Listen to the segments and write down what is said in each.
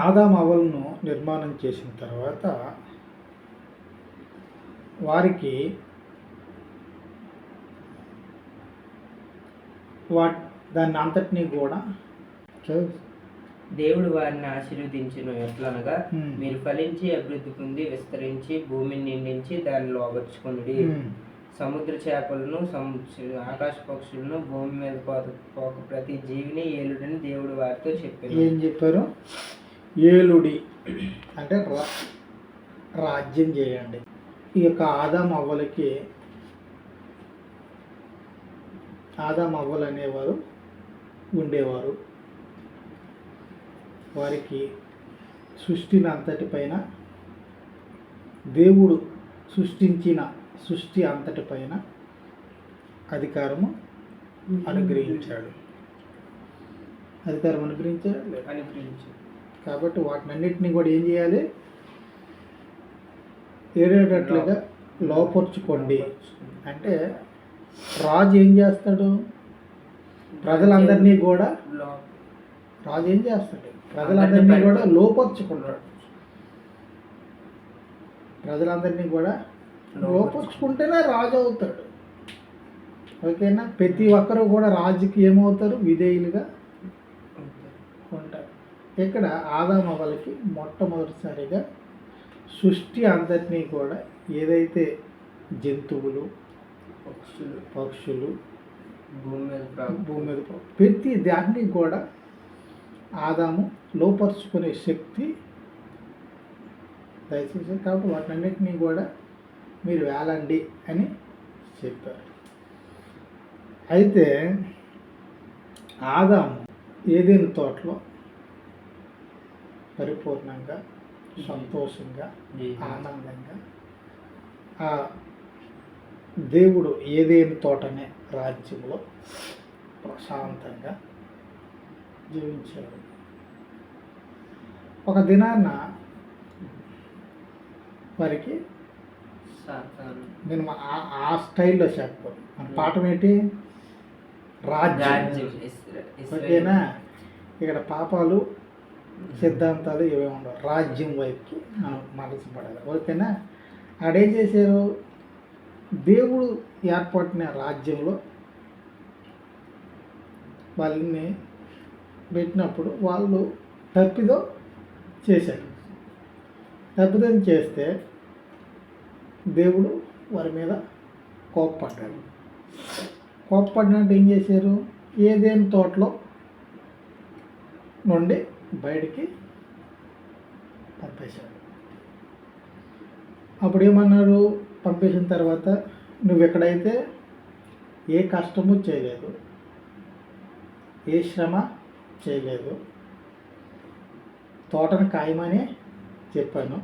ఆదాము అవ్వలను నిర్మాణం చేసిన తర్వాత వారికి దాన్ని అంతటినీ కూడా దేవుడు వారిని ఆశీర్వదించును ఎట్లనగా, మీరు ఫలించి అభివృద్ధి పొంది విస్తరించి భూమిని నిండించి దాన్ని లోబర్చుకుని సముద్ర చేపలను ఆకాశ పక్షులను భూమి మీద పోక ప్రతి జీవిని ఏలుడని దేవుడు వారితో చెప్పారు. ఏం చెప్పారు? ఏలుడి అంటే రాజ్యం చేయండి. ఈ యొక్క ఆదాము అవ్వలు అనేవారు ఉండేవారు. వారికి సృష్టిని అంతటిపైన, దేవుడు సృష్టించిన సృష్టి అంతటిపైన అధికారము అనుగ్రహించాడు. కాబట్టి వాటినన్నిటినీ కూడా ఏం చేయాలి? ఏడేటట్లుగా లోపరుచుకోండి. అంటే రాజు ఏం చేస్తాడు? ప్రజలందరినీ కూడా ప్రజలందరినీ కూడా లోపరుచుకుంటాడు. ప్రజలందరినీ కూడా లోపరుచుకుంటేనే రాజు అవుతాడు. ఓకేనా? ప్రతి ఒక్కరూ కూడా రాజుకి ఏమవుతారు? విధేయులుగా ఉంటారు. ఇక్కడ ఆదాము అవ్వలకి మొట్టమొదటిసారిగా సృష్టి అందరినీ కూడా, ఏదైతే జంతువులు, పక్షులు, భూమి మీద ప్రతి దాన్ని కూడా ఆదాము లోపరుచుకునే శక్తి దయచేసి. కాబట్టి వాటినన్నిటినీ కూడా మీరు వేలండి అని చెప్పారు. అయితే ఆదాము ఏదైనా తోటలో పరిపూర్ణంగా, సంతోషంగా, ఆనందంగా ఆ దేవుడు ఏదైనా తోటనే రాజ్యంలో ప్రశాంతంగా జీవించాడు. ఒక దినాన వారికి నేను ఆ స్టైల్లో చెప్పాను. మన పాఠం ఏంటి? రాజ్యం. ఓకేనా? ఇక్కడ పాపాలు, సిద్ధాంతాలు ఏమేమి ఉండవు. రాజ్యం వైపుకి మనం మనసు పడాలి. ఓకేనా? ఆడేం చేశారు? దేవుడు ఏర్పడిన రాజ్యంలో వాళ్ళని పెట్టినప్పుడు వాళ్ళు తప్పిదం చేశారు. తప్పిదం చేస్తే దేవుడు వారి మీద కోప్పడ్డాడు. కోప్పడినట్టు ఏం చేశారు? ఏదేని తోటలో నుండి బయటికి పంపేశాడు. అప్పుడు ఏమన్నారు? పంపేసిన తర్వాత నువ్వు ఎక్కడైతే ఏ కష్టము చేయలేదు, ఏ శ్రమ చేయలేదు, తోటను కాయమని చెప్పాను,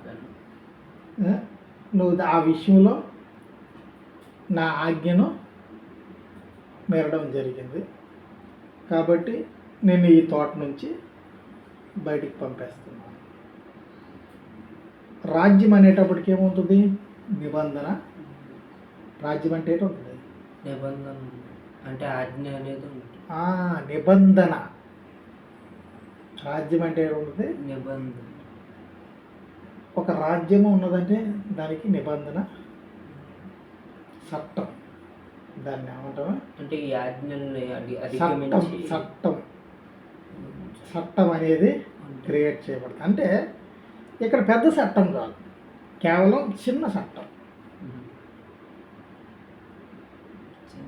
నువ్వు ఆ విషయంలో నా ఆజ్ఞను మేరడం జరిగింది, కాబట్టి నేను ఈ తోట నుంచి బయటికి పంపేస్తున్నాను. రాజ్యం అనేటప్పటికి ఏముంటుంది? నిబంధన. రాజ్యం అంటే ఏంటంటుంది? నిబంధన అంటే ఆజ్ఞ అనేది ఉంటుంది. నిబంధన. రాజ్యం అంటే ఏముంటుంది? నిబంధన. ఒక రాజ్యము ఉన్నదంటే దానికి నిబంధన, చట్టం. దాన్ని ఏమంటావా? అంటే ఈ ఆజ్ఞల్ని చట్టం అనేది క్రియేట్ చేయబడుతుంది. అంటే ఇక్కడ పెద్ద చట్టం కాదు, కేవలం చిన్న చట్టం.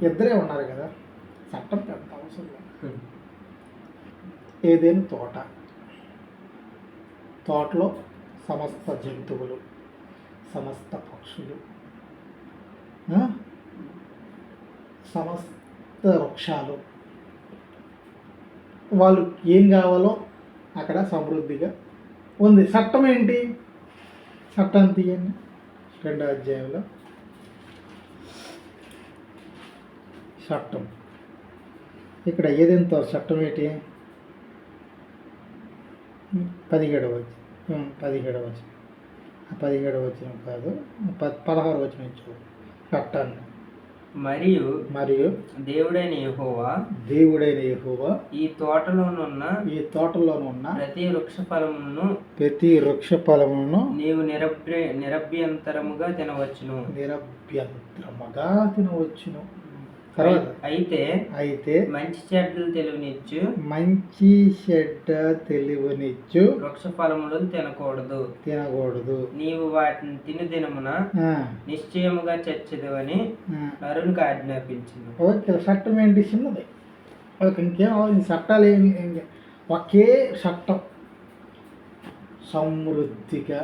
ఇద్దరే ఉన్నారు కదా, చట్టం పెద్ద అవసరం లేదు. ఏదేని తోటలో సమస్త జంతువులు, సమస్త పక్షులు, సమస్త వృక్షాలు, వాళ్ళు ఏం కావాలో అక్కడ సమృద్ధిగా ఉంది. చట్టం ఏంటి? చట్టం తీయండి 2వ అధ్యాయంలో. చట్టం ఇక్కడ ఏదెంతో చట్టం ఏంటి? 17వ వచనం. 17వ వచనం కాదు, 16వ వచనం ఇచ్చాడు. చట్టాన్ని మరియు దేవుడైన యెహోవా ఈ తోటలోనున్న ప్రతి వృక్ష ఫలమును నీవు నిరభ్యంతరముగా తినవచ్చును. అయితే మంచి చెడ్డలు తెలివినిచ్చు వృక్ష ఫలములను తినకూడదు. నీవు వాటిని తిని దినమున నిశ్చయముగా చచ్చెదవని నరునికి ఆజ్ఞాపించింది. ఓకే, చట్టం ఏంటి చిన్నది. ఓకే, ఇంకేం చట్టాలు ఏమి, ఒకే చట్టం. సమృద్ధిగా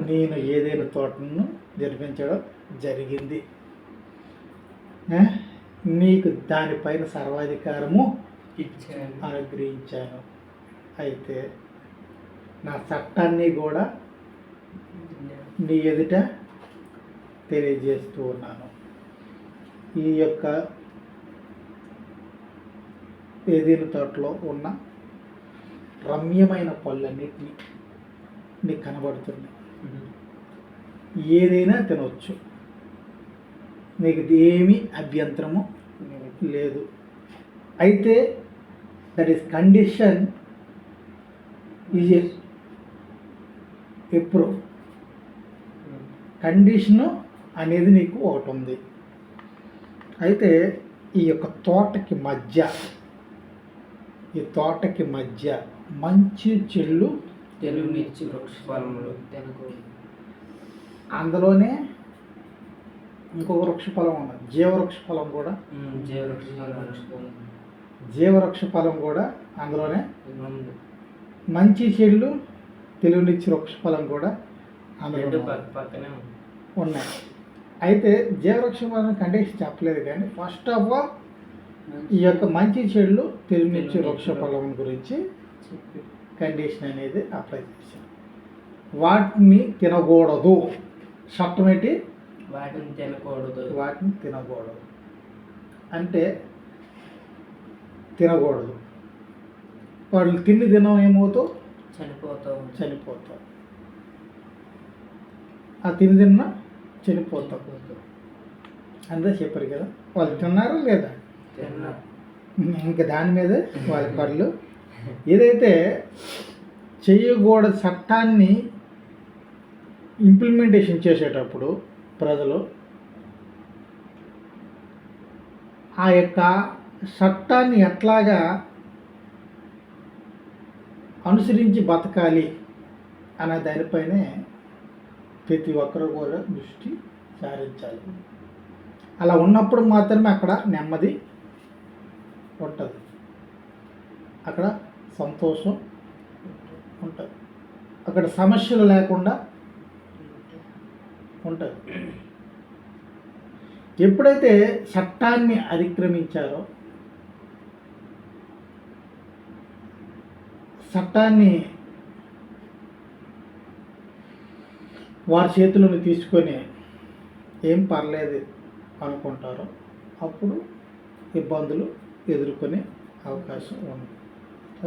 నేను ఏదైనా తోటను జరిపించడం జరిగింది, నీకు దానిపైన సర్వాధికారము అనుగ్రహించాను. అయితే నా చట్టాన్ని కూడా నీ ఎదుట తెలియజేస్తూ ఉన్నాను. ఈ యొక్క ఏదైనా తోటలో ఉన్న రమ్యమైన పళ్ళన్నిటినీ నీకు కనబడుతుంది. ఏదైనా తినవచ్చు, నీకు ఏమీ అభ్యంతరము లేదు. అయితే దట్ ఈస్ కండిషన్ ఈజ్ ఎప్పుడు కండిషను అనేది నీకు ఒకటి ఉంది. అయితే ఈ యొక్క తోటకి మధ్య మంచి చెళ్ళు తెలివినిచ్చి వృక్ష ఫలములు అందులోనే ఇంకొక వృక్ష ఫలం ఉన్నది, జీవవృక్ష ఫలం కూడా అందులోనే. మంచి చెళ్ళు తెలివినిచ్చి వృక్ష ఫలం కూడా అందులో ఉన్నాయి. అయితే జీవవృక్ష ఫలం కండిషన్ చెప్పలేదు, కానీ ఫస్ట్ ఆఫ్ ఆల్ ఈ యొక్క మంచి చెళ్ళు తెలివినిచ్చి వృక్ష ఫలం గురించి కండిషన్ అనేది అప్లై చేశాను. వాటిని తినకూడదు. చట్టం ఏంటి? వాటిని తినకూడదు అంటే తినకూడదు. వాళ్ళు తిండి తినం ఏమవుతావు? చనిపోతావు. ఆ తిని తిన్నా చనిపోతావు. అంతే చెప్పారు కదా. వాళ్ళు తిన్నారా లేదా? ఇంకా దాని మీద వాళ్ళ పనులు. ఏదైతే చేయకూడదు చట్టాన్ని ఇంప్లిమెంటేషన్ చేసేటప్పుడు ప్రజలు ఆ యొక్క చట్టాన్ని ఎట్లాగా అనుసరించి బతకాలి అనే దానిపైనే ప్రతి ఒక్కరు కూడా దృష్టి సారించాలి. అలా ఉన్నప్పుడు మాత్రమే అక్కడ నెమ్మది ఉంటుంది, అక్కడ సంతోషం ఉంటుంది, అక్కడ సమస్యలు లేకుండా ఉంటుంది. ఎప్పుడైతే చట్టాన్ని అతిక్రమించారో, చట్టాన్ని వారి చేతులను తీసుకొని ఏం పర్లేదు అనుకుంటారో, అప్పుడు ఇబ్బందులు ఎదుర్కొనే అవకాశం ఉంది.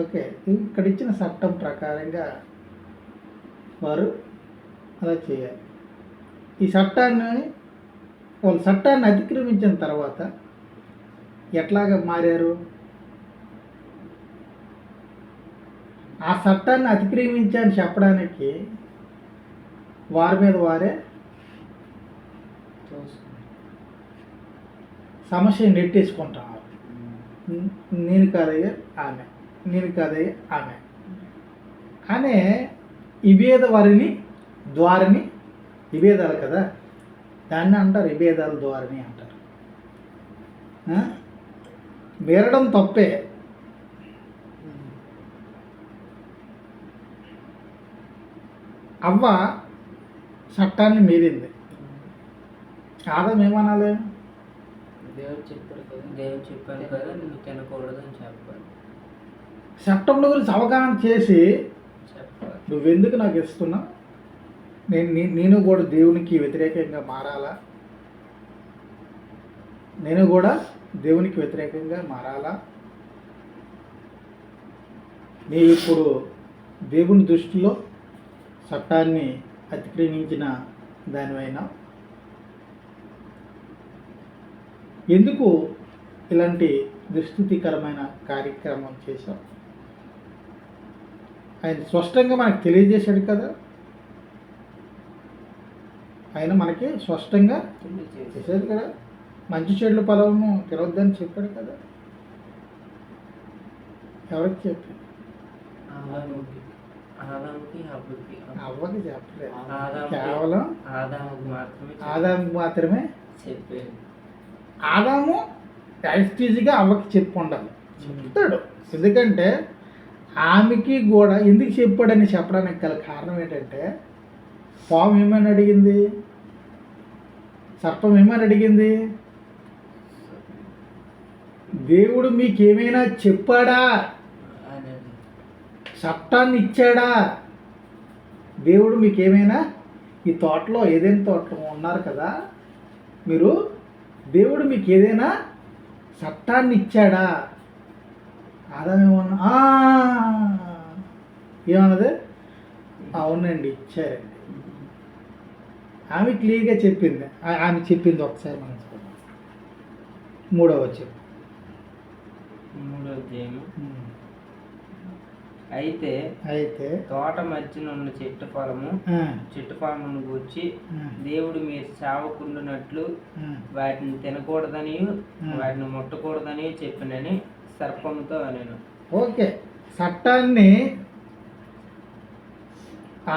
ఓకే, ఇక్కడ ఇచ్చిన చట్టం ప్రకారంగా వారు అలా చేయాలి. ఈ వాళ్ళు చట్టాన్ని అతిక్రమించిన తర్వాత ఎట్లాగా మారారు? ఆ చట్టాన్ని అతిక్రమించని చెప్పడానికి వారి మీద వారే సమస్య నెట్టేసుకుంటున్నారు. నేను కాదయ్యా ఆమె, నేను కాదయ్యా ఆమె అనే విభేదాలు కదా, దాన్ని అంటారు విభేదాల ద్వారానే అంటారు. మీరడం తప్పే, అవ్వ చట్టాన్ని మీరింది. ఆదం ఏమనాలి? దేవుడు చెప్పాడు కదా నువ్వు తినకూడదు అని చెప్పాలి. చట్టంలో గురించి అవగాహన చేసి నువ్వెందుకు నాకు ఇస్తున్నావు, నేను కూడా దేవునికి వ్యతిరేకంగా మారాలా, నీ ఇప్పుడు దేవుని దృష్టిలో చట్టాన్ని అతిక్రమించిన దానివైనా ఎందుకు ఇలాంటి దుస్థితికరమైన కార్యక్రమం చేశాం? ఆయన స్పష్టంగా మనకు తెలియజేశాడు కదా. ఆయన మనకి స్పష్టంగా చేశాడు కదా. మంచి చెడుల పొలము తిరగద్దని చెప్పాడు కదా. ఎవరికి చెప్పాడు? అవ్వకి చెప్పలేదు, కేవలం ఆదాముకి మాత్రమే చెప్పాడు. ఆదాము యాక్టివ్గా అవ్వకి చెప్పి ఉండాలి, చెప్తాడు. ఎందుకంటే ఆమెకి కూడా ఎందుకు చెప్పాడని చెప్పడానికి గల కారణం ఏంటంటే, పాము ఏమని అడిగింది, సర్పం ఏమని అడిగింది, దేవుడు మీకేమైనా చెప్పాడా, చట్టాన్ని ఇచ్చాడా? దేవుడు మీకేమైనా ఈ తోటలో ఏదైనా తోటలో ఉన్నారు కదా మీరు, దేవుడు మీకు ఏదైనా చట్టాన్ని ఇచ్చాడా? ఆదామేమన్నా ఏమన్నది? అవునండి ఇచ్చారండి. ఆమె క్లియర్గా చెప్పింది. ఆమె చెప్పింది ఒకసారి మనం చూద్దాం. 3వ వచనం. 3వ అధ్యాయము. అయితే తోట మధ్యన ఉన్న చెట్టు ఫలమును గూర్చి దేవుడు మీరు చావకుండునట్లు వాటిని తినకూడదని వాటిని ముట్టకూడదని చెప్పినని సర్పముతో అనేను. ఓకే, చట్టాన్ని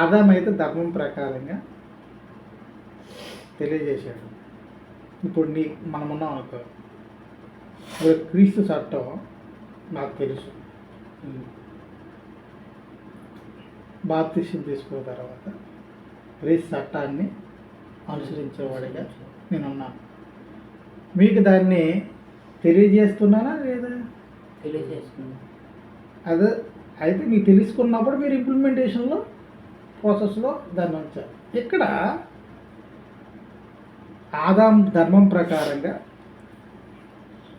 ఆదామైతే ధర్మం ప్రకారంగా తెలియజేశాడు. ఇప్పుడు మనమున్నాం అనుకో, ఇప్పుడు క్రీస్తు చట్టం నాకు తెలుసు. బాప్తిసం తీసుకున్న తర్వాత క్రీస్తు చట్టాన్ని అనుసరించేవాడిగా నేనున్నాను. మీకు దాన్ని తెలియజేస్తున్నానా లేదా? తెలియజేస్తున్నా. అదే అయితే మీకు తెలుసుకున్నప్పుడు మీరు ఇంప్లిమెంటేషన్లో ప్రాసెస్లో దాన్ని ఉంచారు. ఇక్కడ ఆదాం ధర్మం ప్రకారంగా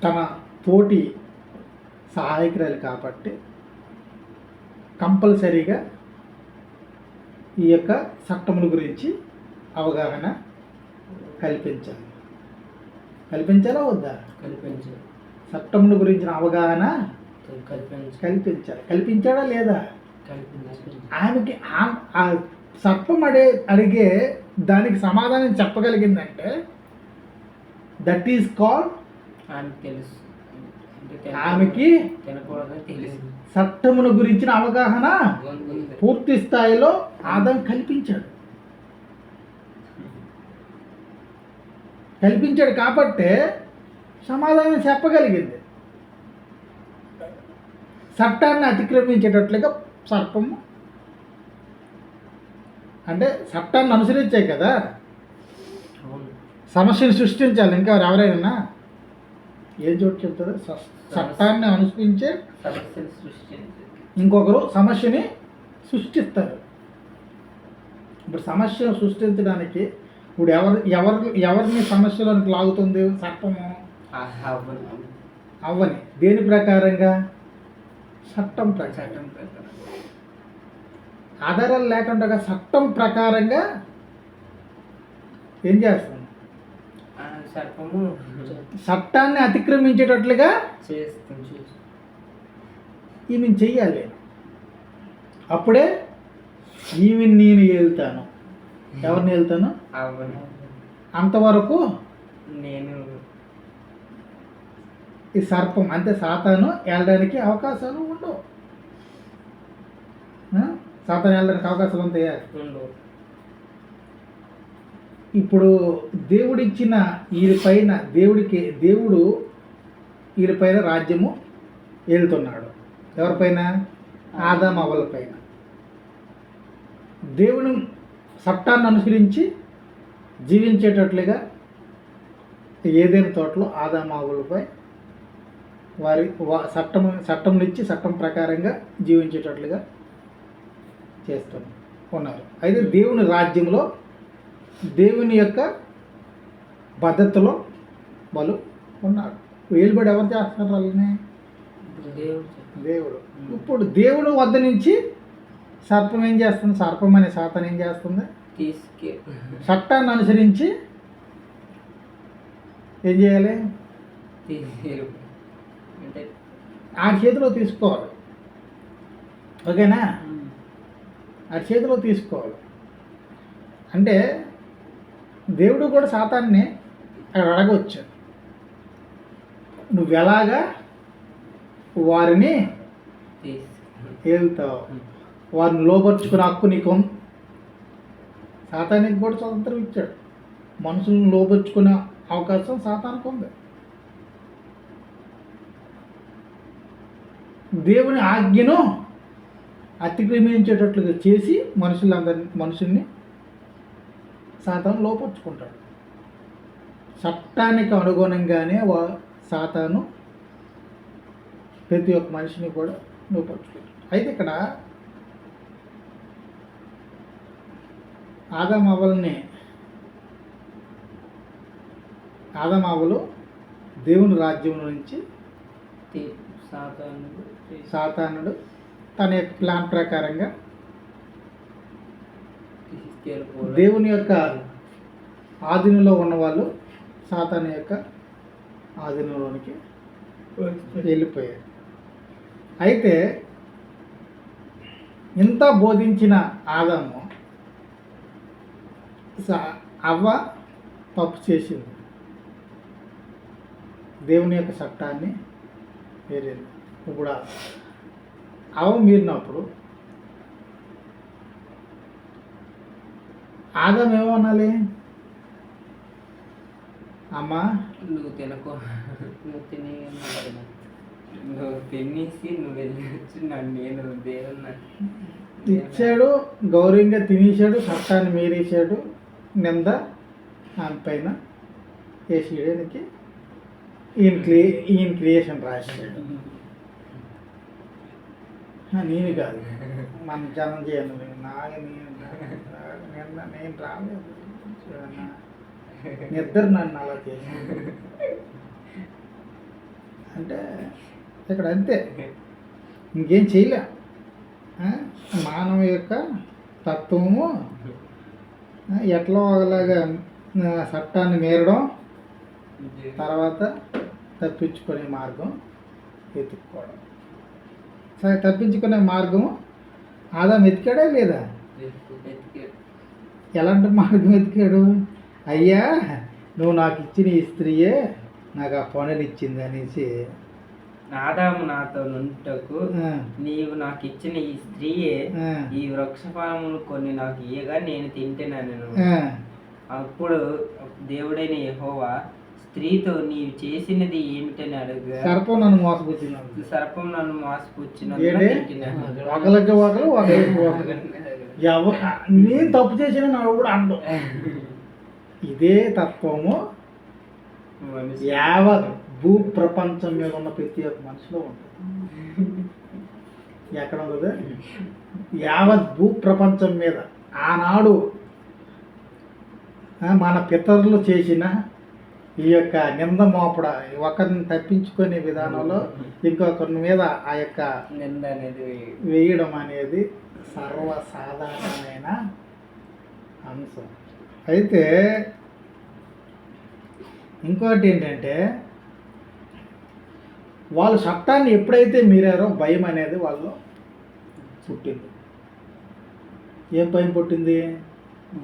తన తోటి సహాయకురాలు కాబట్టి కంపల్సరీగా ఈ యొక్క చట్టముల గురించి అవగాహన కల్పించాలా వద్దా? చట్టముల గురించిన అవగాహన కల్పించాడా లేదా? ఆమెకి ఆ సర్పం అడిగే దానికి సమాధానం చెప్పగలిగిందంటే దట్ ఈస్ కాల్డ్, ఆమెకి చట్టముల గురించిన అవగాహన పూర్తి స్థాయిలో ఆదాం కల్పించాడు కాబట్టే సమాధానం చెప్పగలిగింది. చట్టాన్ని అతిక్రమించేటట్లుగా సర్పము అంటే చట్టాన్ని అనుసరించాయి కదా, సమస్యను సృష్టించాలి. ఇంకా ఎవరైనా ఏం చోటు చెప్తారు? చట్టాన్ని అనుసరించే ఇంకొకరు సమస్యని సృష్టిస్తారు. ఇప్పుడు సమస్యను సృష్టించడానికి ఇప్పుడు ఎవరిని సమస్యలోనికి లాగుతుంది? సర్పము అవ్వని. దేని ప్రకారంగా? చట్టం ప్రకారం. ఆధారాలు లేకుండా చట్టం ప్రకారంగా ఏం చేస్తుంది? చట్టాన్ని అతిక్రమించేటట్లుగా ఈమెను చెయ్యాలి. అప్పుడే ఈమెను నేను వెళ్తాను. ఎవరిని వెళ్తాను? అంతవరకు నేను ఈ సర్పం అంటే సాతాను వెళ్ళడానికి అవకాశాలు ఉండవు. సాతాను వెళ్ళడానికి అవకాశాలు ఉంటాయా? ఇప్పుడు దేవుడిచ్చిన వీరిపైన దేవుడు వీరిపైన రాజ్యము ఏలుతున్నాడు. ఎవరిపైన? ఆదాం అవ్వల పైన. దేవుని చట్టాన్ని అనుసరించి జీవించేటట్లుగా ఏదైనా తోటలో ఆదాం అవ్వలపై వారి చట్టంనిచ్చి చట్టం ప్రకారంగా జీవించేటట్లుగా ఉన్నారు. అయితే దేవుని రాజ్యంలో దేవుని యొక్క పద్ధతిలో వాళ్ళు ఉన్నారు. ఏలుబడి ఎవరు చేస్తున్నారు? వాళ్ళని దేవుడు. ఇప్పుడు దేవుడు వద్ద నుంచి సర్పం ఏం చేస్తుంది? సర్పం అనే సాతాను ఏం చేస్తుంది? చట్టాన్ని అనుసరించి ఏం చేయాలి? అంటే ఆ చేతిలో తీసుకోవాలి. ఓకేనా? ఆ చేతిలో తీసుకోవాలి. అంటే దేవుడు కూడా సాతాన్ని అక్కడ అడగవచ్చు, నువ్వు ఎలాగా వారిని ఏలుతావు, వారిని లోపరుచుకునే హక్కు నీకు. సాతానికి కూడా స్వతంత్రం ఇచ్చాడు. మనుషులను లోపరుచుకునే అవకాశం సాతానికి ఉంది. దేవుని ఆజ్ఞను అతిక్రమించేటట్లుగా చేసి మనుషుల్ని సాతాను లోపరుచుకుంటాడు. చట్టానికి అనుగుణంగానే సాతాను ప్రతి ఒక్క మనిషిని కూడా లోపరుచుకుంటాడు. అయితే ఇక్కడ ఆదామవ్వలు దేవుని రాజ్యం నుంచి సాతానుడు తన యొక్క ప్లాన్ ప్రకారంగా దేవుని యొక్క ఆధీనంలో ఉన్నవాళ్ళు సాతాను యొక్క ఆధీనంలోనికి వెళ్ళిపోయారు. అయితే ఇంత బోధించిన ఆదాము అవ్వ తప్పు చేసింది, దేవుని యొక్క చట్టాన్ని వేరేది. ఇప్పుడు అవ్వ మీరినప్పుడు ఆదాం ఏమనాలి? అమ్మా నువ్వు తినకో, నువ్వు తినేసి నువ్వు వెళ్ళొచ్చు, నేను దేవున్నా ఇచ్చాడు, గౌరవంగా తినేసాడు, చట్టాన్ని మీరేసాడు, నింద ఆమె పైన వేసేయడానికి ఈయన క్రియేషన్ రాశాడు. నేను కాదు, మన జనం చేయను, నేను రాలేదు, నిద్ర నన్ను అలా చేశాను అంటే ఇక్కడ అంతే, ఇంకేం చేయలే. మానవ యొక్క తత్వము ఎట్లా ఒకలాగా చట్టాన్ని మీరడం, తర్వాత తప్పించుకునే మార్గం వెతుక్కోవడం. సరే, తప్పించుకునే మార్గం ఆదాం వెతికాడా లేదా? ఎలాంటి మార్గం వెతికాడు? అయ్యా, నువ్వు నాకు ఇచ్చిన ఈ స్త్రీయే నాకు ఆ పనులు ఇచ్చింది అనేసి, ఆదాము నాతో నుంటకు నీవు నాకు ఇచ్చిన ఈ స్త్రీయే ఈ వృక్షఫలములు కొన్ని నాకు ఇయ్యగా నేను తింటున్నాను. అప్పుడు దేవుడైన యెహోవా స్త్రీతో నీవు చేసినది ఏమిటని అడుగు. సర్పం నన్ను మోసపుచ్చినాడు, సర్పం నన్ను మోసపుచ్చినాడు. నేను తప్పు చేసిన నాకు కూడా అండు. ఇదే తత్వము యావత్ భూ ప్రపంచం మీద ఉన్న ప్రతి ఒక్క మనిషిలో ఉంటుంది. ఎక్కడ ఉంటుంది? యావత్ భూ ప్రపంచం మీద ఆనాడు మన పితరులు చేసిన ఈ యొక్క నింద మోపడ, ఒకరిని తప్పించుకునే విధానంలో ఇంకొకరి మీద ఆ యొక్క నింద అనేది వేయడం అనేది సర్వసాధారణమైన అంశం. అయితే ఇంకోటి ఏంటంటే, వాళ్ళు చట్టాన్ని ఎప్పుడైతే మీరారో భయం అనేది వాళ్ళు పుట్టింది. ఏం భయం పుట్టింది?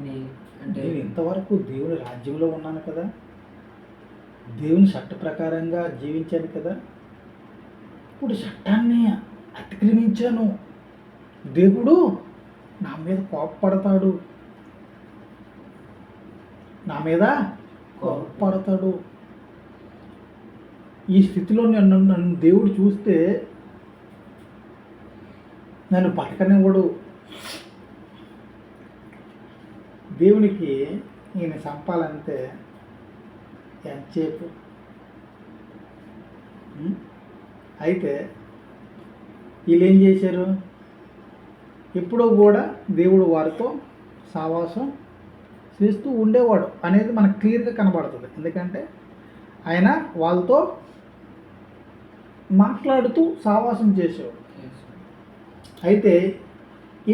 నేను ఇంతవరకు దేవుని రాజ్యంలో ఉన్నాను కదా, దేవుని చట్ట ప్రకారంగా జీవించాను కదా, ఇప్పుడు చట్టాన్ని అతిక్రమించాను, దేవుడు నా మీద కోపపడతాడు, నా మీద కోపపడతాడు. ఈ స్థితిలో నన్ను దేవుడు చూస్తే నన్ను బతకనివ్వడు, దేవునికి ఈయన చంపాలంటే ఎంతసేపు. అయితే వీళ్ళు ఏం చేశారు? ఎప్పుడూ కూడా దేవుడు వారితో సావాసం చేస్తూ ఉండేవాడు అనేది మనకు క్లియర్గా కనబడుతుంది. ఎందుకంటే ఆయన వాళ్ళతో మాట్లాడుతూ సావాసం చేసేవాడు. అయితే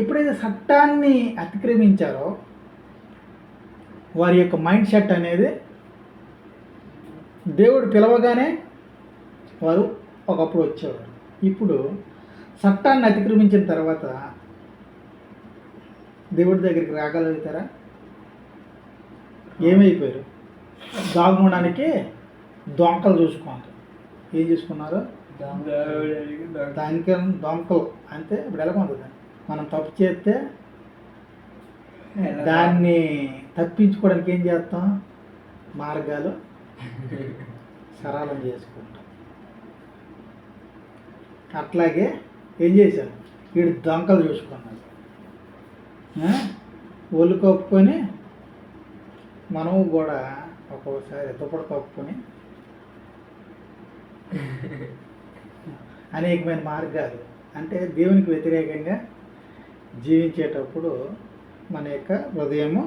ఎప్పుడైతే చట్టాన్ని అతిక్రమించారో వారి యొక్క మైండ్ సెట్ అనేది దేవుడు పిలవగానే వారు ఒకప్పుడు వచ్చేవారు. ఇప్పుడు చట్టాన్ని అతిక్రమించిన తర్వాత దేవుడి దగ్గరికి రాగలుగుతారా? ఏమైపోయారు? దాగుకోవడానికి దొంకలు చూసుకోండి. ఏం చూసుకున్నారు? దానికి దొంకలు అంతే. ఇప్పుడు ఎలా ఉంటుంది? మనం తప్పు చేస్తే దాన్ని తప్పించుకోవడానికి ఏం చేస్తాం? మార్గాలు సరళం చేసుకుంటాం. అట్లాగే ఏం చేశారు? వీడు దొంకలు చూసుకున్నాడు. ఒళ్ళు కప్పుకొని మనం కూడా ఒక్కొక్కసారి దుప్పటి కప్పుకొని అనేకమైన మార్గాలు అంటే దేవునికి వ్యతిరేకంగా జీవించేటప్పుడు మన యొక్క హృదయము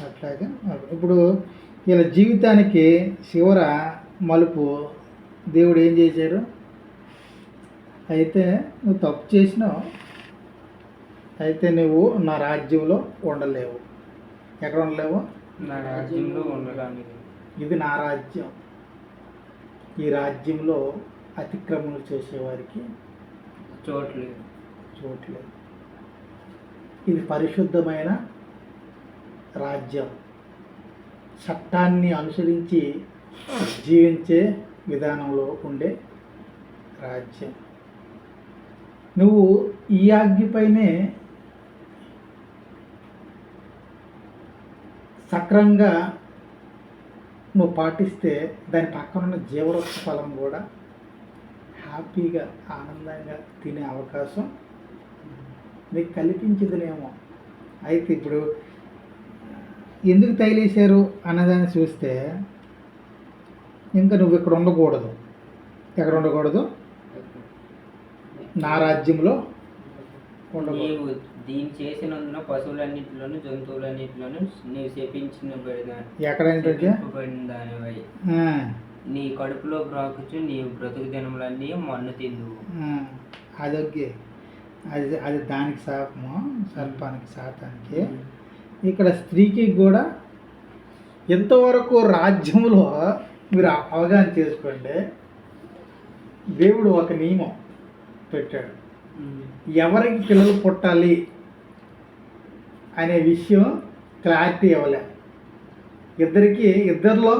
అట్లాగే. ఇప్పుడు వీళ్ళ జీవితానికి చివర మలుపు దేవుడు ఏం చేశాడు? అయితే నువ్వు తప్పు చేసినావు, అయితే నువ్వు నా రాజ్యంలో ఉండలేవు. ఎక్కడ ఉండలేవు? నా రాజ్యంలో ఉండడానికి. ఇది నా రాజ్యం. ఈ రాజ్యంలో అతిక్రమణ చేసేవారికి చోట్లేదు. ఇది పరిశుద్ధమైన రాజ్యం. చట్టాన్ని అనుసరించి జీవించే విధానంలో ఉండే రాజ్యం. నువ్వు ఈ ఆజ్ఞపైనే సక్రమంగా నువ్వు పాటిస్తే దాని పక్కన ఉన్న జీవవృక్ష ఫలం కూడా హ్యాపీగా ఆనందంగా తినే అవకాశం నీకు కల్పించిందినేమో. అయితే ఇప్పుడు ఎందుకు తగిలేశారు అన్నదాన్ని చూస్తే ఇంకా నువ్వు ఇక్కడ ఉండకూడదు. ఎక్కడ ఉండకూడదు? నా రాజ్యంలో నీవు దీన్ని చేసినందున పశువులన్నింటిలోను జంతువులన్నింటిలోను నీవు శపించబడిన దానివై నీ కడుపులో బ్రాకుచు నీవు బ్రతుకు దినములన్నీ మన్ను తిందువు. అదొకే. అది దానికి శాపము, సర్పానికి శాతానికి. ఇక్కడ స్త్రీకి కూడా ఎంతవరకు రాజ్యంలో మీరు అవగాహన చేసుకోండి. దేవుడు ఒక నియమం పెట్టాడు. ఎవరికి పిల్లలు పుట్టాలి అనే విషయం క్లారిటీ ఇవ్వలే. ఇద్దరిలో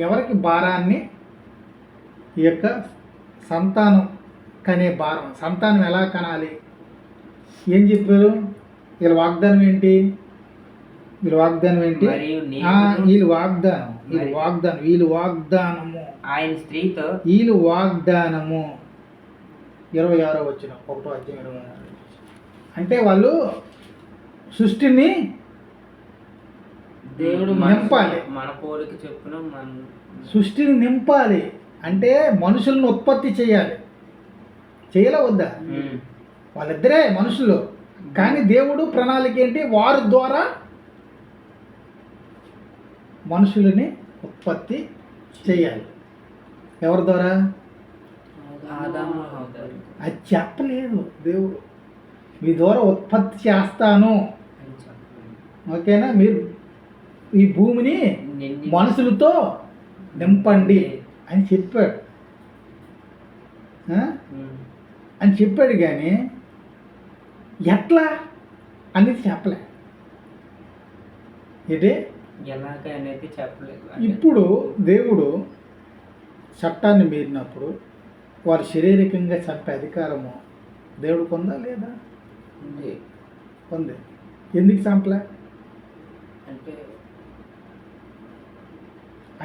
ఎవరికి భారాన్ని ఈ యొక్క సంతానం కనే భారం, సంతానం ఎలా కనాలి ఏం చెప్పారు? వీళ్ళ వాగ్దానం ఏంటి? వీళ్ళ వాగ్దానము ఆయన స్త్రీతో వీళ్ళు వాగ్దానము 26వ వచనం 1వ అధ్యాయం 26. అంటే వాళ్ళు సృష్టిని దేవుడు నింపాలి. మన పోలిక చెప్పున సృష్టిని నింపాలి అంటే మనుషులను ఉత్పత్తి చేయాలి. చేయలే వద్దా? వాళ్ళిద్దరే మనుషులు. కానీ దేవుడు ప్రణాళిక ఏంటి? వారి ద్వారా మనుషులని ఉత్పత్తి చేయాలి. ఎవరి ద్వారా? అది చెప్పలేదు దేవుడు. మీ ద్వారా ఉత్పత్తి చేస్తాను, ఓకేనా? మీరు ఈ భూమిని మనుషులతో నింపండి అని చెప్పాడు. కానీ ఎట్లా అనేది చెప్పలే. ఇది ఇప్పుడు దేవుడు చట్టాన్ని మీరినప్పుడు వారు శారీరకంగా చంపే అధికారము దేవుడికి ఉందా లేదా? ఉంది. ఎందుకు చంపలే? అంటే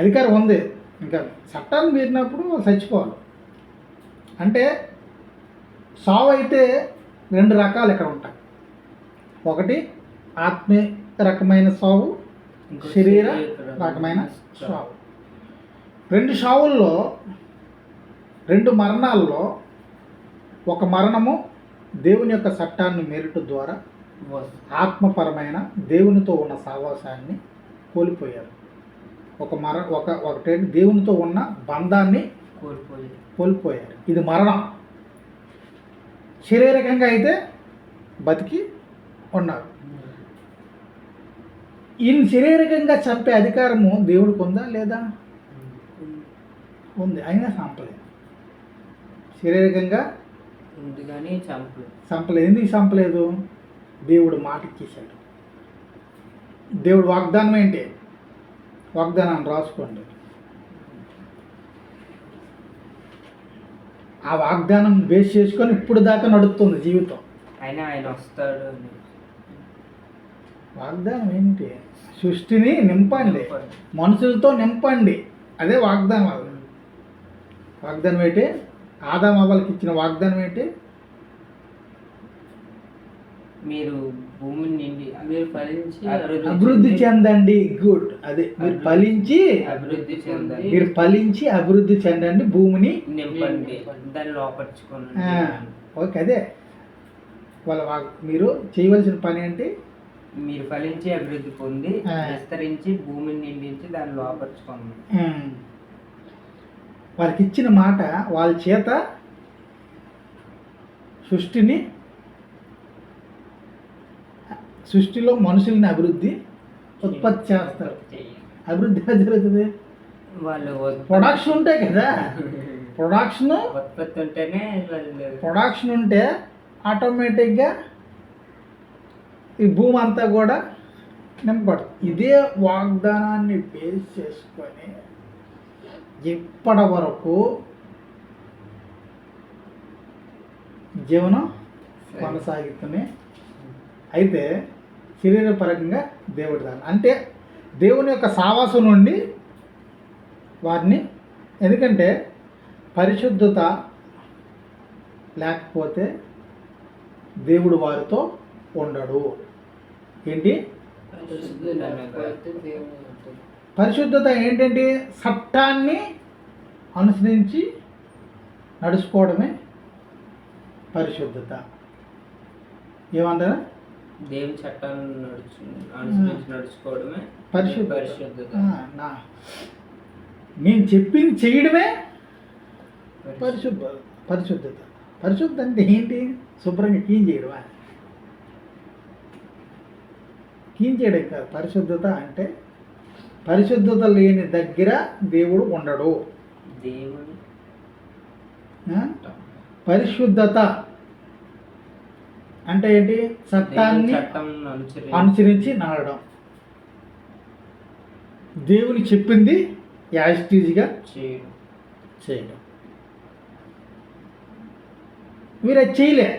అధికారం ఉంది. ఇంకా చట్టాన్ని మీరినప్పుడు చచ్చిపోవాలి. అంటే సావు అయితే 2 రకాలు ఇక్కడ ఉంటాయి. ఒకటి ఆత్మీయ రకమైన సావు, శరీర రకమైన సావు. 2 సావుల్లో 2 మరణాల్లో ఒక మరణము దేవుని యొక్క చట్టాన్ని మీరటం ద్వారా ఆత్మపరమైన దేవునితో ఉన్న సహవాసాన్ని కోల్పోయారు. ఒకటి దేవునితో ఉన్న బంధాన్ని కోల్పోయారు. ఇది మరణం. శారీరకంగా అయితే బతికి ఉన్నారు. ఈయన శారీరకంగా చంపే అధికారము దేవుడికి ఉందా లేదా? ఉంది. అయినా చంపలేదు. శారీరకంగా ఉంది కానీ చంపలేదు. చంపలేదు. ఎందుకు చంపలేదు? దేవుడు మాట ఇచ్చేశాడు. దేవుడు వాగ్దానం ఏంటి? వాగ్దానాన్ని రాసుకోండి. ఆ వాగ్దానం బేస్ చేసుకొని ఇప్పుడు దాకా నడుస్తుంది జీవితం. అయినా ఆయన వస్తాడు అని. వాగ్దానం ఏంటి? సృష్టిని నింపండి, మనుషులతో నింపండి. అదే వాగ్దానం. అది వాగ్దానం ఏంటి? ఆదాము అవ్వలకి ఇచ్చిన వాగ్దానం ఏంటి? మీరు భూమిని నిండి మీరు ఫలించి అభివృద్ధి చెందండి. గుడ్. అదే మీరు ఫలించి అభివృద్ధి చెందండి. మీరు ఫలించి అభివృద్ధి చెందండి, భూమిని నింపండి, దాన్ని లోపరుచుకోండి. ఓకే. అదే మీరు చేయవలసిన పని ఏంటి? మీరు ఫలించి అభివృద్ధి పొంది విస్తరించి భూమిని నిండించి దాన్ని లోపరుచుకోండి. వాళ్ళకి ఇచ్చిన మాట వాళ్ళ చేత సృష్టిలో మనుషుల్ని అభివృద్ధి ఉత్పత్తి చేస్తారు. అభివృద్ధి ఎలా జరుగుతుంది? వాళ్ళు ప్రొడక్షన్ ఉంటాయి కదా. ఉత్పత్తి ఉంటేనే ప్రొడక్షన్ ఉంటే ఆటోమేటిక్గా ఈ భూమి అంతా కూడా నింపబడుతుంది. ఇదే వాగ్దానాన్ని బేస్ చేసుకొని ఇప్పటి వరకు జీవనం కొనసాగుతూనే. అయితే శరీరపరంగా దేవుడి దాన్ని అంటే దేవుని యొక్క సావాసం నుండి వారిని, ఎందుకంటే పరిశుద్ధత లేకపోతే దేవుడు వారితో ఉండడు. ఏంటి పరిశుద్ధత? ఏంటంటే చట్టాన్ని అనుసరించి నడుచుకోవడమే పరిశుద్ధత. ఏమంటారా? దేవుని చట్టాలను అనుసరించి నడుచుకోవడమే పరిశుద్ధత. నేను చెప్పింది చేయడమే పరిశుద్ధత. పరిశుద్ధ అంటే ఏంటి? శుభ్రంగా క్లీన్ చేయడమా? క్లీన్ చేయడం కాదు. పరిశుద్ధత అంటే పరిశుద్ధత లేని దగ్గర దేవుడు ఉండడు. దేవుడు పరిశుద్ధత అంటే ఏంటి? చట్టాన్ని అనుసరించి నడవడం. దేవుని చెప్పింది యాజిటీజ్గా చేయడం. మీరు అది చేయలే.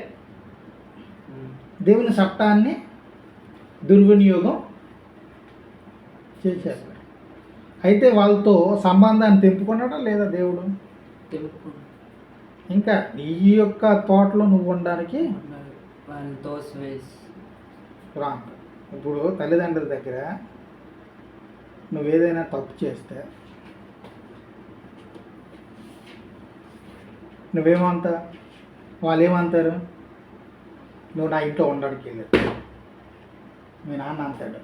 దేవుని చట్టాన్ని దుర్వినియోగం చేశారు. అయితే వాళ్ళతో సంబంధాన్ని తెంపుకున్నాడా లేదా దేవుడు? ఇంకా ఈ యొక్క తోటలో నువ్వు ఉండడానికి రాంగ్. ఇప్పుడు తల్లిదండ్రుల దగ్గర నువ్వేదైనా తప్పు చేస్తే నువ్వేమంతా, వాళ్ళు ఏమంటారు? నువ్వు నా ఇంట్లో ఉండడానికి వెళ్ళదు. మీ నాన్న అంటాడు,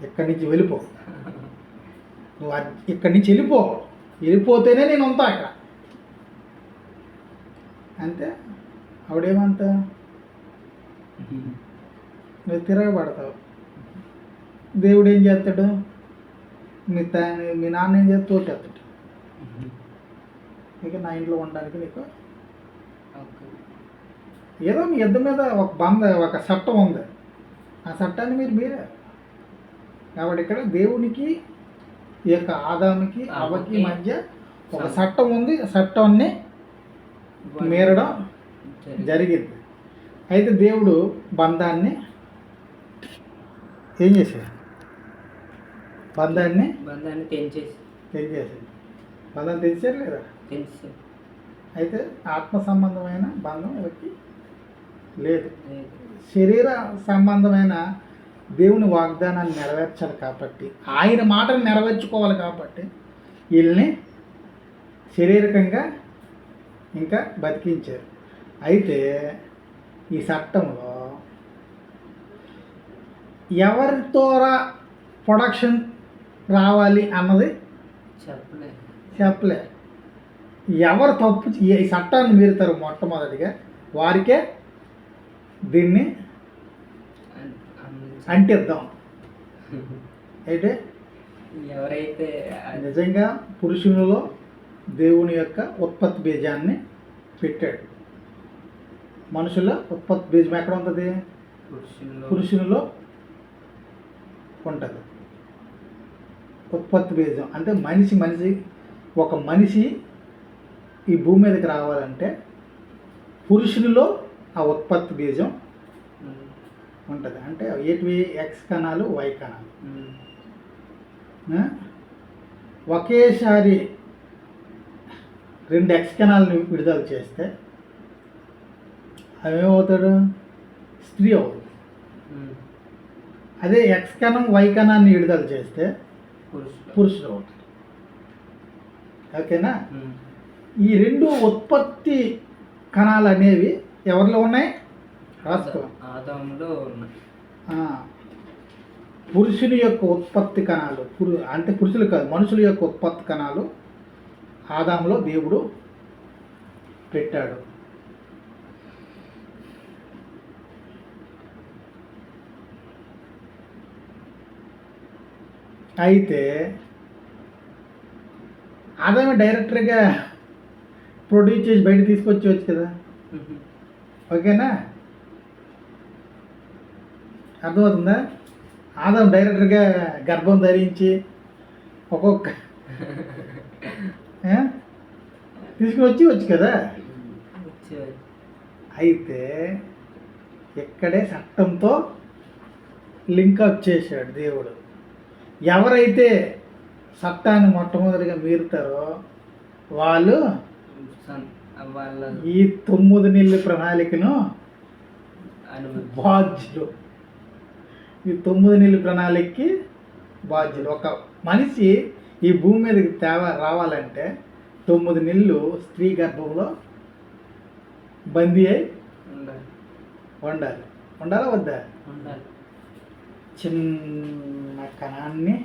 ఇక్కడి నుంచి వెళ్ళిపో, నువ్వు ఇక్కడి నుంచి వెళ్ళిపోతేనే నేను ఉంటా ఇక్కడ అంతే. ఆవిడేమంతా, నువ్వు తిరగబడతావు. దేవుడు ఏం చేస్తాడు? మీ నాన్న ఏం చేస్తా తోచేస్తాడు. ఇక నా ఇంట్లో ఉండడానికి నీకు ఏదో మీ ఇద్దరి మీద ఒక చట్టం ఉంది. ఆ చట్టాన్ని మీరే కాబట్టి ఇక్కడ దేవునికి ఈ యొక్క ఆదాముకి అవ్వకి మధ్య ఒక చట్టం ఉంది. ఆ చట్టాన్ని మీరడం జరిగింది. అయితే దేవుడు బంధాన్ని ఏం చేశాడు? బంధాన్ని తెంచేసాడు. బంధాన్ని తెంచారు లేదా? అయితే ఆత్మ సంబంధమైన బంధం ఎవరికి లేదు. శరీర సంబంధమైన దేవుని వాగ్దానాన్ని నెరవేర్చాలి కాబట్టి, ఆయన మాటను నెరవేర్చుకోవాలి కాబట్టి వీళ్ళని శారీరకంగా ఇంకా బతికించారు. అయితే ఈ చట్టంలో ఎవరి ద్వారా ప్రొడక్షన్ రావాలి అన్నది చెప్పలే. ఎవరు తప్పు ఈ చట్టాన్ని మీరుతారు మొట్టమొదటిగా వారికే దీన్ని అంటిద్దాం. అయితే ఎవరైతే నిజంగా పురుషులలో దేవుని యొక్క ఉత్పత్తి బీజాన్ని పెట్టాడు. మనుషుల ఉత్పత్తి బీజం ఎక్కడ ఉంటుంది? పురుషునిలో ఉంటుంది ఉత్పత్తి బీజం. అంటే ఒక మనిషి ఈ భూమి మీదకి రావాలంటే పురుషునిలో ఆ ఉత్పత్తి బీజం ఉంటుంది. అంటే ఏటివి? ఎక్స్ కణాలు, వై కణాలు. ఒకేసారి 2 ఎక్స్ కణాలను విడుదల చేస్తే అవేమవుతాడు? స్త్రీ అవుతుంది. అదే ఎక్స్ కణం వై కణాన్ని విడుదల చేస్తే పురుషుడు అవుతాడు. ఓకేనా? ఈ 2 ఉత్పత్తి కణాలు అనేవి ఎవరిలో ఉన్నాయి? ఆదాములో పురుషుని యొక్క ఉత్పత్తి కణాలు, అంటే పురుషులు కాదు, మనుషుల యొక్క ఉత్పత్తి కణాలు ఆదాములో దేవుడు పెట్టాడు. అయితే ఆదాము డైరెక్టర్గా ప్రొడ్యూస్ చేసి బయట తీసుకొచ్చేవచ్చు కదా. ఓకేనా? అర్థమవుతుందా? ఆదాము డైరెక్టర్గా గర్భం ధరించి ఒక్కొక్క తీసుకుని వచ్చు కదా. అయితే ఇక్కడే చట్టంతో లింకప్ చేశాడు దేవుడు. ఎవరైతే చట్టాన్ని మొట్టమొదటిగా మీరుతారో వాళ్ళు ఈ 9 నెలల ప్రణాళికను బాధ్యులు. ఈ 9 నెలల ప్రణాళికకి బాధ్యులు. ఒక మనిషి ఈ భూమి మీదకి రావాలంటే 9 నెలలు స్త్రీ గర్భంలో బందీ అయి ఉండాలి. ఉండాలా వద్దా? చిన్న కణాన్ని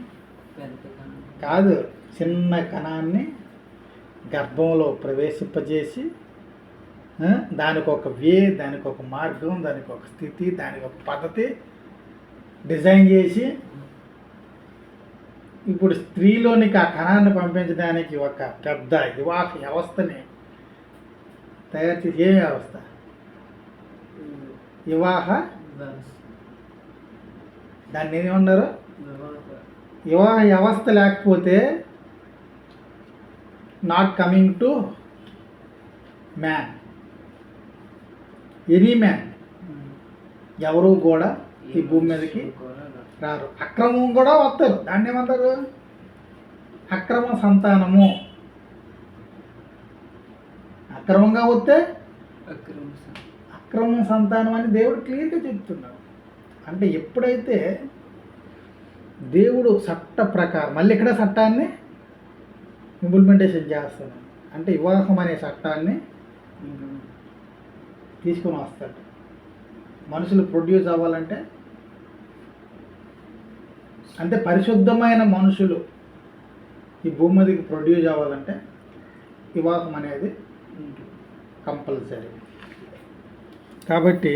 కాదు, చిన్న కణాన్ని గర్భంలో ప్రవేశింపజేసి దానికి ఒక దానికి ఒక మార్గం, దానికి ఒక స్థితి, దానికి ఒక పద్ధతి డిజైన్ చేసి ఇప్పుడు స్త్రీలోనికి ఆ కణాన్ని పంపించడానికి ఒక పెద్ద వివాహ వ్యవస్థని తయారు చేసి, ఏ వ్యవస్థ? వివాహ, దాన్ని ఏమన్నారు? వివాహ వ్యవస్థ లేకపోతే not coming to man, any man, ఎవరు కూడా ఈ భూమి మీదకి రారు. అక్రమం కూడా వస్తారు. దాన్ని ఏమంటారు? అక్రమ సంతానము. అక్రమంగా వస్తే అక్రమ సంతానం అని దేవుడు క్లియర్గా చెప్తున్నాడు. అంటే ఎప్పుడైతే దేవుడు చట్ట ప్రకారం మళ్ళీ ఇక్కడ చట్టాన్ని ఇంప్లిమెంటేషన్ చేస్తున్నాడు, అంటే వివాహం అనే చట్టాన్ని తీసుకొని వస్తాడు. మనుషులు ప్రొడ్యూస్ అవ్వాలంటే, అంటే పరిశుద్ధమైన మనుషులు ఈ భూమి మీదకి ప్రొడ్యూస్ అవ్వాలంటే వివాహం అనేది కంపల్సరీ. కాబట్టి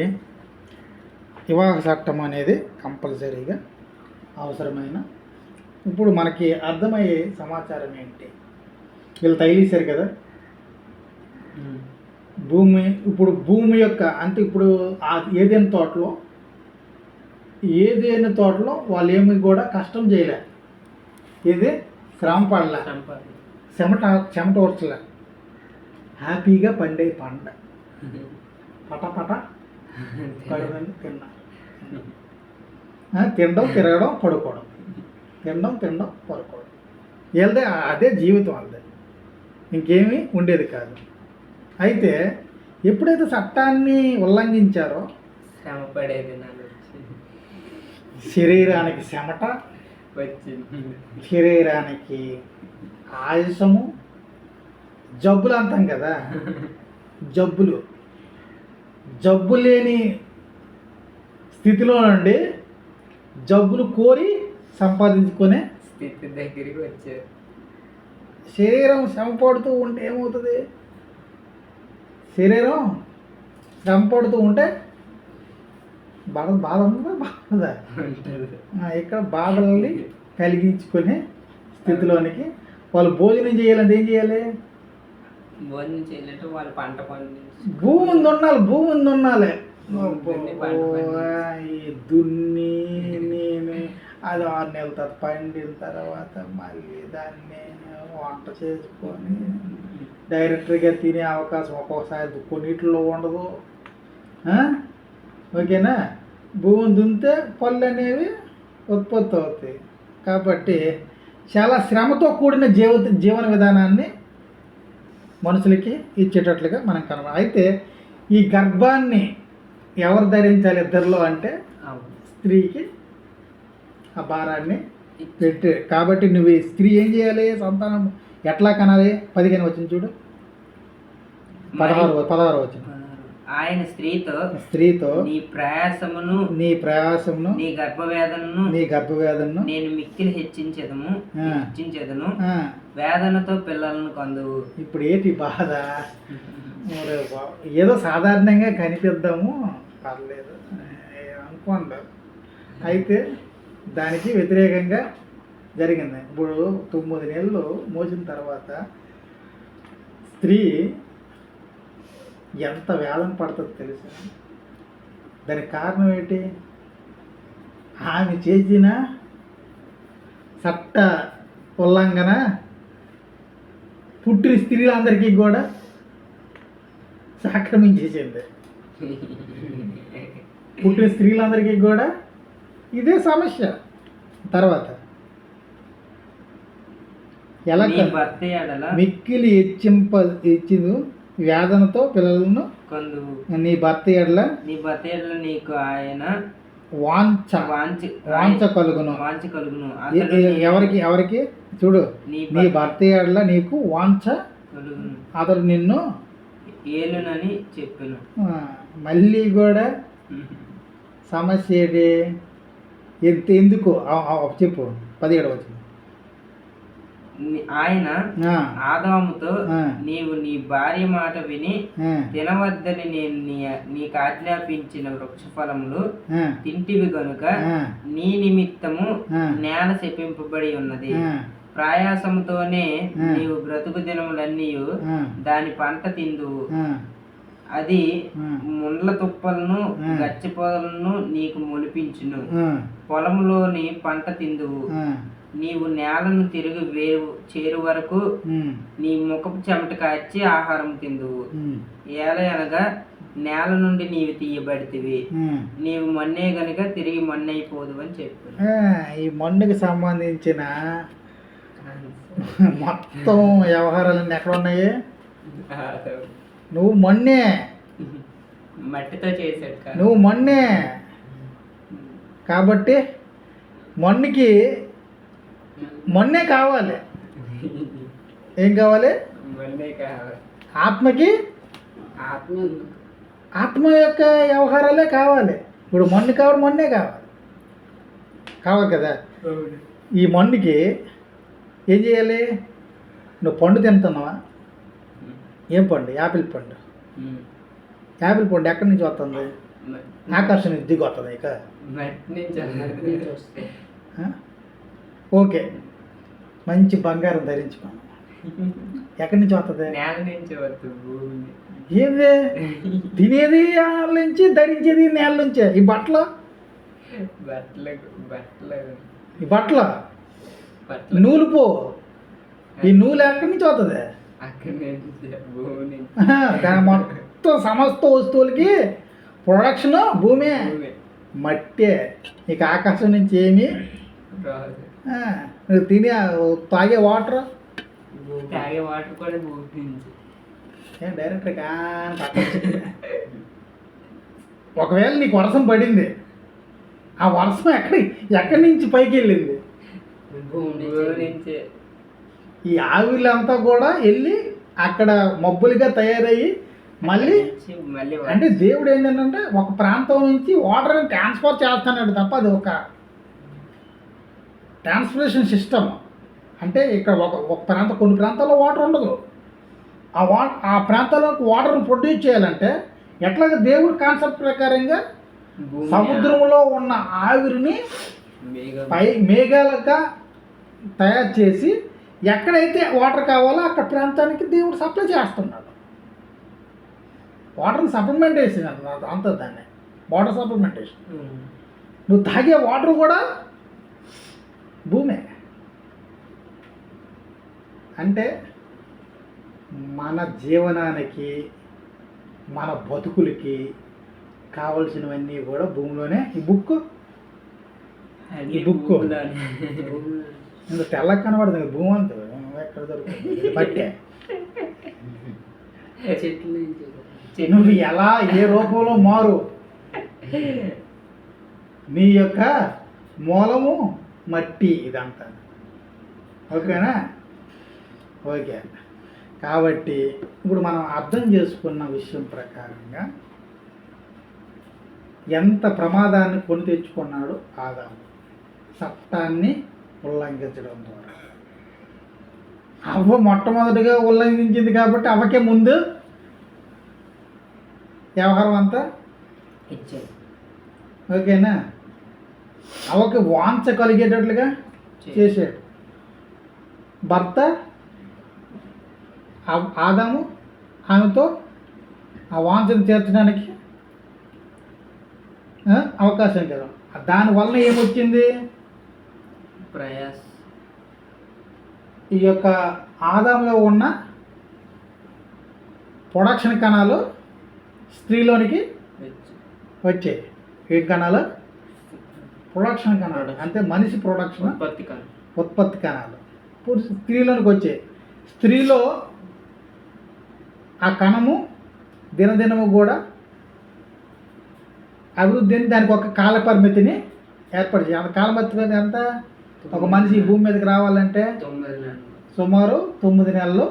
వివాహ చట్టం అనేది కంపల్సరీగా అవసరమైన. ఇప్పుడు మనకి అర్థమయ్యే సమాచారం ఏంటి? వీళ్ళు తగిలేశారు కదా భూమి. ఇప్పుడు భూమి యొక్క, అంటే ఇప్పుడు ఏదైనా తోటలో వాళ్ళు ఏమి కూడా కష్టం చేయలే, ఏది శ్రమ పడలే, చెమట ఓర్చలే, హ్యాపీగా పండే పంట పటపట కడుదని తినడం, తిరగడం, పడుకోవడం, తినడం, పడుకోవడం. వీళ్ళదే అదే జీవితం. వాళ్ళదే, ఇంకేమీ ఉండేది కాదు. అయితే ఎప్పుడైతే చట్టాన్ని ఉల్లంఘించారో శ్రమ పడేది, శరీరానికి చెమట వచ్చింది, శరీరానికి ఆయుషము, జబ్బులు అంటాం కదా, జబ్బు లేని స్థితిలో నుండి జబ్బులు కోరి సంపాదించుకునే స్థితి దగ్గరికి వచ్చారు. శరీరం శ్రమ పడుతూ ఉంటే ఏమవుతుంది? శరీరం శ్రమ పడుతూ ఉంటే బాధ ఉందా? ఇక్కడ బాధల్ని కలిగించుకునే స్థితిలోనికి వాళ్ళు భోజనం చేయాలంటే ఏం చేయాలి? భోజనం చేయలేంటే వాళ్ళు పంట పండించి భూమిని దున్నాలి, భూమిని దున్నాలి. దున్ని పంట పండించి. ఈ దున్ని నేను అది 6 నెలల తర్వాత పండిన తర్వాత మళ్ళీ దాన్ని వంట చేసుకొని డైరెక్ట్గా తినే అవకాశం ఒక్కొక్కసారి కొన్నిట్లో ఉండదు. ఓకేనా? భూమిని దున్నితే పళ్ళు అనేవి ఉత్పత్తి అవుతాయి. కాబట్టి చాలా శ్రమతో కూడిన జీవన విధానాన్ని మనుషులకి ఇచ్చేటట్లుగా మనం కనబడ. అయితే ఈ గర్భాన్ని ఎవరు ధరించాలి ఇద్దరిలో అంటే స్త్రీకి ఆ భారాన్ని పెట్టి. కాబట్టి నువ్వు ఈ స్త్రీ ఏం చేయాలి? సంతానం ఎట్లా కనాలి? 15 వచ్చింది చూడు, 16 వచ్చింది. ఆయన స్త్రీతో నీ ప్రయాసమును నీ గర్భవేదనను నేను మిక్కిలి హెచ్చించెదను వేదనతో పిల్లలను కందువు. ఇప్పుడు ఏంటి బాధ? ఏదో సాధారణంగా కనిపిద్దాము, పర్లేదు అనుకోండి. అయితే దానికి వ్యతిరేకంగా జరిగింది. ఇప్పుడు 9 నెలలు మోసిన తర్వాత స్త్రీ ఎంత వేదన పడుతుందో తెలుసా? దానికి కారణం ఏంటి? ఆమె చేసిన చట్ట ఉల్లంఘన పుట్టిన స్త్రీలందరికీ కూడా సంక్రమించేసింది. పుట్టిన స్త్రీలందరికీ కూడా ఇదే సమస్య. తర్వాత ఎలా మిక్కిలి హెచ్చిందు వేదనతో పిల్లలను నీ భర్త ఎడల నీకు ఆయన వాంఛ కలుగును. ఎవరికి చూడు, నీ భర్త ఎడల నీకు వాంఛ కలుగును, అతడు నిన్ను ఏలునని చెప్పాను. మళ్ళీ కూడా సమస్య ఏంటి? ఎందుకు చెప్పు. 17 వచ్చింది. ఆయన ఆదాముతో నీవు నీ భార్య మాట విని తినవద్దని నేను నీకు ఆజ్ఞాపించిన వృక్షఫలములు తింటివి గనుక నీ నిమిత్తము నేల శపింపబడి ఉన్నది. ప్రయాసముతోనే నీవు బ్రతుకు దినములన్నీ దాని పంట తిందువు. అది ముండ్ల తుప్పలను గచ్చి పొదలను నీకు మొలిపించును. పొలములోని పంట తిందువు. నీవు నేలను తిరిగి చేరు వరకు నీ ముఖపు చెమట కాచి ఆహారం తిందువు. ఏలయనగా నేల నుండి నీవు తీయబడితివి, నీవు మన్నే గనుక తిరిగి మన్నైపోదు అని చెప్పు. ఈ మన్నుకి సంబంధించిన మొత్తం వ్యవహారాలన్నీ ఎక్కడ ఉన్నాయి? నువ్వు మన్నే, మట్టితో చేశాడు, నువ్వు మన్నే. కాబట్టి మన్నుకి మొన్నే కావాలి. ఏం కావాలి? ఆత్మకి ఆత్మ యొక్క వ్యవహారాలే కావాలి. ఇప్పుడు మన్ను కావాలి, మొన్నే కావాలి కదా. ఈ మన్నుకి ఏం చేయాలి? నువ్వు పండు తింటున్నావా? ఏం పండు? యాపిల్ పండు. యాపిల్ పండు ఎక్కడి నుంచి వస్తుంది? ఆకాశం నుంచి దిగి వస్తుంది. ఇక ఓకే, మంచి బంగారం ధరించుకోను. ఎక్కడి నుంచి వస్తుంది? ఏంది? తినేది నేల నుంచి, ధరించేది నేల నుంచే. ఈ బట్టలు నూలు పో. ఈ నూలు ఎక్కడి నుంచి వస్తుంది? దాని మొత్తం సమస్త వస్తువులకి ప్రొడక్షన్ భూమి, మట్టే. ఇక ఆకాశం నుంచి ఏమి నువ్వు తినే తాగే వాటర్ కూడా భూమి నుంచి. డైరెక్టర్ ఒకవేళ నీకు వర్షం పడింది, ఆ వర్షం ఎక్కడి నుంచి పైకి వెళ్ళింది? ఈ ఆవిర్లంతా కూడా వెళ్ళి అక్కడ మబ్బులుగా తయారయ్యి మళ్ళీ అంటే దేవుడు ఏంటంటే ఒక ప్రాంతం నుంచి వాటర్ని ట్రాన్స్ఫర్ చేస్తున్నాడు తప్ప అది ఒక ట్రాన్స్పోర్టేషన్ సిస్టమ్. అంటే ఇక్కడ ఒక ప్రాంతం, కొన్ని ప్రాంతాల్లో వాటర్ ఉండదు. ఆ ప్రాంతాలకు వాటర్ని ప్రొడ్యూస్ చేయాలంటే ఎట్లాగ దేవుడి కాన్సెప్ట్ ప్రకారంగా సముద్రంలో ఉన్న ఆవిరిని మేఘాలుగా తయారు చేసి ఎక్కడైతే వాటర్ కావాలో అక్కడ ప్రాంతానికి దేవుడు సప్లై చేస్తున్నాడు. వాటర్ని సప్లిమెంటేషన్ అంత దాన్ని వాటర్ సప్లిమెంటేషన్. నువ్వు తాగే వాటర్ కూడా భూమే. అంటే మన జీవనానికి మన బతుకులకి కావలసినవన్నీ కూడా భూమిలోనే. ఈ బుక్ ఇంత తెల్లగా కనబడుతుంది భూమి అంతా ఎక్కడ దొరుకుతుంది బట్టే. నువ్వు ఎలా ఏ రూపంలో మారు, నీ యొక్క మూలము మట్టి ఇదంతా. ఓకేనా? ఓకే. కాబట్టి ఇప్పుడు మనం అర్థం చేసుకున్న విషయం ప్రకారంగా ఎంత ప్రమాదాన్ని కొని తెచ్చుకున్నాడు ఆదాము చట్టాన్ని ఉల్లంఘించడం ద్వారా. అవ్వ మొట్టమొదటిగా ఉల్లంఘించింది కాబట్టి అవ్వకే ముందు వ్యవహారం అంతా ఇచ్చాడు. ఓకేనా? అవ్వకి వాంఛ కలిగేటట్లుగా చేశాడు. భర్త ఆదాము ఆమెతో ఆ వాంఛను తీర్చడానికి అవకాశం కదా. దానివల్ల ఏమొచ్చింది? ప్రయాస. ఈ యొక్క ఆదాంలో ఉన్న ప్రొడక్షన్ కణాలు స్త్రీలోనికి వచ్చాయి. ఏ కణాలు? ప్రొడక్షన్ కణాలు. అంటే మనిషి ప్రొడక్షన్ ఉత్పత్తి కణాలు స్త్రీలోనికి వచ్చాయి. స్త్రీలో ఆ కణము దినదినము కూడా అభివృద్ధిని దానికి ఒక కాల పరిమితిని ఏర్పాటు చేయాలి. కాల పరిమితి ఎంత? ఒక మనిషి భూమి మీదకి రావాలంటే సుమారు 9 నెలలు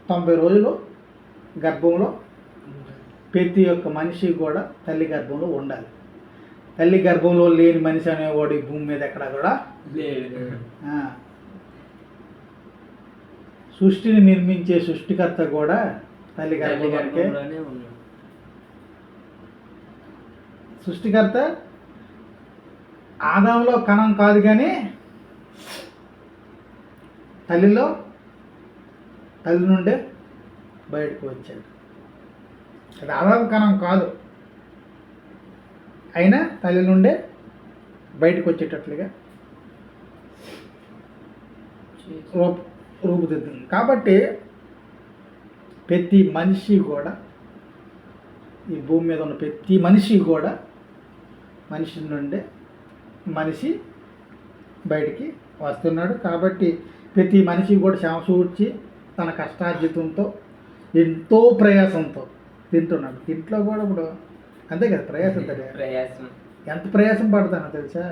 90 రోజులు గర్భంలో ప్రతి ఒక్క మనిషి కూడా తల్లి గర్భంలో ఉండాలి. తల్లి గర్భంలో లేని మనిషి అనేవాడు ఈ భూమి మీద ఎక్కడ కూడా లేదు. సృష్టిని నిర్మించే సృష్టికర్త కూడా తల్లి గర్భంలోనే. సృష్టికర్త ఆదాంలో కణం కాదు కానీ తల్లి నుండే బయటకు వచ్చాడు. అది ఆదాం కణం కాదు, అయినా తల్లి నుండే బయటకు వచ్చేటట్లుగా రూపుదిద్దుంది. కాబట్టి ప్రతి మనిషి కూడా ఈ భూమి మీద ఉన్న ప్రతి మనిషి కూడా మనిషి నుండే మనిషి బయటికి వస్తున్నాడు. కాబట్టి ప్రతి మనిషి కూడా శ్రమసూర్చి తన కష్టార్జితంతో ఎంతో ప్రయాసంతో తింటున్నాడు. ఇంట్లో కూడా ఇప్పుడు అంతే కదా, ప్రయాసం. ఎంత ప్రయాసం పడతానో తెలుసా?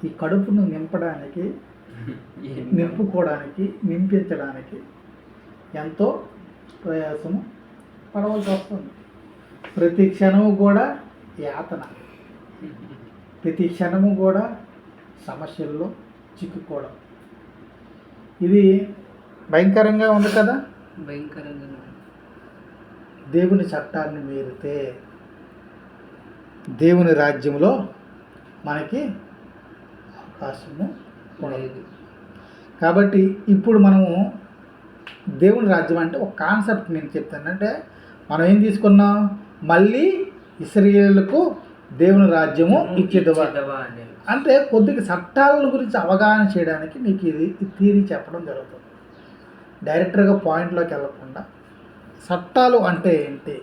ఈ కడుపును నింపడానికి, నింపుకోవడానికి, నింపించడానికి ఎంతో ప్రయాసము పడవలసి వస్తుంది. ప్రతి క్షణము కూడా యాతన, ప్రతి క్షణము కూడా సమస్యల్లో చిక్కుకోవడం. ఇది భయంకరంగా ఉంది కదా. భయంకరంగా దేవుని చట్టాన్ని మీరితే దేవుని రాజ్యంలో మనకి అవకాశము ఉండదు. కాబట్టి ఇప్పుడు మనము దేవుని రాజ్యం అంటే ఒక కాన్సెప్ట్ నేను చెప్తాను. అంటే మనం ఏం తీసుకున్నాం? మళ్ళీ ఇశ్రాయేలుకు దేవుని రాజ్యము ఇచ్చేదవా అంటే కొద్దిగా చట్టాల గురించి అవగాహన చేయడానికి మీకు ఇది థియరీ చెప్పడం జరుగుతుంది. డైరెక్ట్గా పాయింట్లోకి వెళ్ళకుండా చట్టాలు అంటే ఏంటి,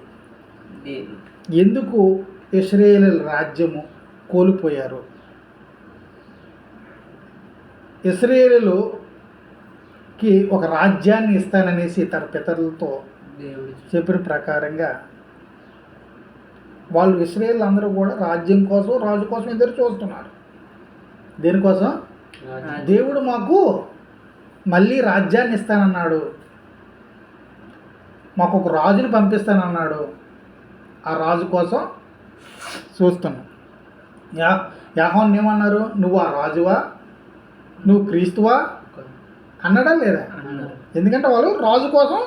ఎందుకు ఇశ్రాయేలు రాజ్యము కోల్పోయారు, ఇశ్రాయేలుకి ఒక రాజ్యాన్ని ఇస్తాననేసి తన పితరులతో చెప్పిన ప్రకారంగా వాళ్ళు ఇశ్రాయేలు అందరూ కూడా రాజ్యం కోసం, రాజు కోసం ఎదురు చూస్తున్నారు. దేనికోసం? దేవుడు మాకు మళ్ళీ రాజ్యాన్ని ఇస్తానన్నాడు, మాకు ఒక రాజుని పంపిస్తానన్నాడు. ఆ రాజు కోసం చూస్తున్నాం. యాహోను ఏమన్నారు? నువ్వు ఆ రాజువా, నువ్వు క్రీస్తువా అన్నాడా లేదా? ఎందుకంటే వాళ్ళు రాజు కోసం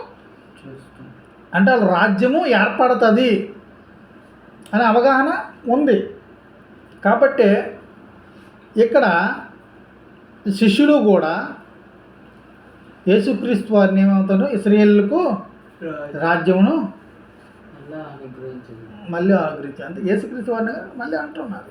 అంటే వాళ్ళ రాజ్యము ఏర్పడుతుంది అనే అవగాహన ఉంది. కాబట్టి ఇక్కడ శిష్యులు కూడా యేసుక్రీస్తు వారిని ఏమవుతారు, ఇశ్రాయేలుకు రాజ్యమును అలా అనుగ్రహించింది. మళ్ళీ ఆగ్రహించారు. అంటే యేసుక్రీస్తు వారిని మళ్ళీ అంటున్నారు.